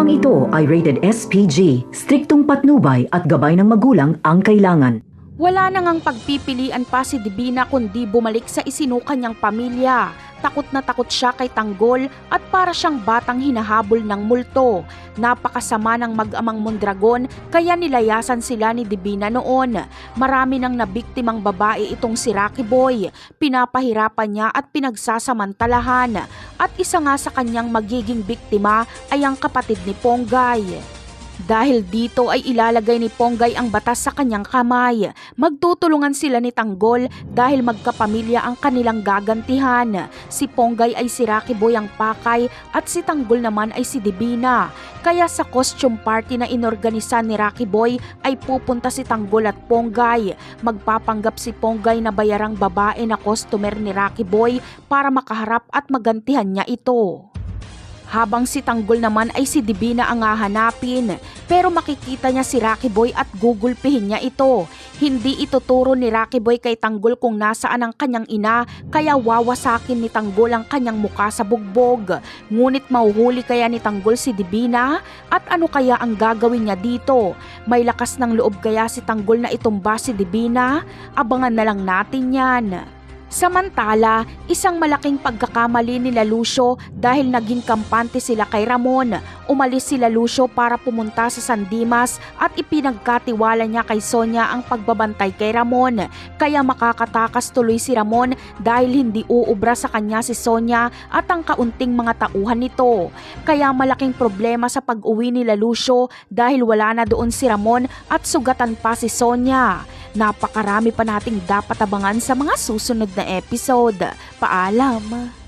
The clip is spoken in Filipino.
Programang ito ay rated SPG, striktong patnubay at gabay ng magulang ang kailangan. Wala na ngang pagpipilian pa si Divina kundi bumalik sa isinukan niyang pamilya. Takot na takot siya kay Tanggol at para siyang batang hinahabol ng multo. Napakasama ng mag-amang Mondragon kaya nilayasan sila ni Divina noon. Marami nang nabiktimang babae itong si Rocky Boy. Pinapahirapan niya at pinagsasamantalahan. At isa nga sa kanyang magiging biktima ay ang kapatid ni Ponggay. Dahil dito ay ilalagay ni Ponggay ang batas sa kanyang kamay. Magtutulungan sila ni Tanggol dahil magkapamilya ang kanilang gagantihan. Si Ponggay ay si Rocky Boy ang pakay at si Tanggol naman ay si Divina. Kaya sa costume party na inorganisa ni Rocky Boy ay pupunta si Tanggol at Ponggay. Magpapanggap si Ponggay na bayarang babae na customer ni Rocky Boy para makaharap at magantihan niya ito. Habang si Tanggol naman ay si Divina ang hahanapin, pero makikita niya si Rocky Boy at gugulpihin niya ito. Hindi ituturo ni Rocky Boy kay Tanggol kung nasaan ang kanyang ina, kaya wawasakin ni Tanggol ang kanyang muka sa bugbog. Ngunit mahuhuli kaya ni Tanggol si Divina? At ano kaya ang gagawin niya dito? May lakas ng loob kaya si Tanggol na itumba si Divina? Abangan na lang natin yan. Samantala, isang malaking pagkakamali nila Lucio dahil naging kampante sila kay Ramon. Umalis sila Lucio para pumunta sa San Dimas at ipinagkatiwala niya kay Sonia ang pagbabantay kay Ramon. Kaya makakatakas tuloy si Ramon dahil hindi uubra sa kanya si Sonia at ang kaunting mga tauhan nito. Kaya malaking problema sa pag-uwi nila Lucio dahil wala na doon si Ramon at sugatan pa si Sonia. Napakarami pa nating dapat abangan sa mga susunod na episode. Paalam!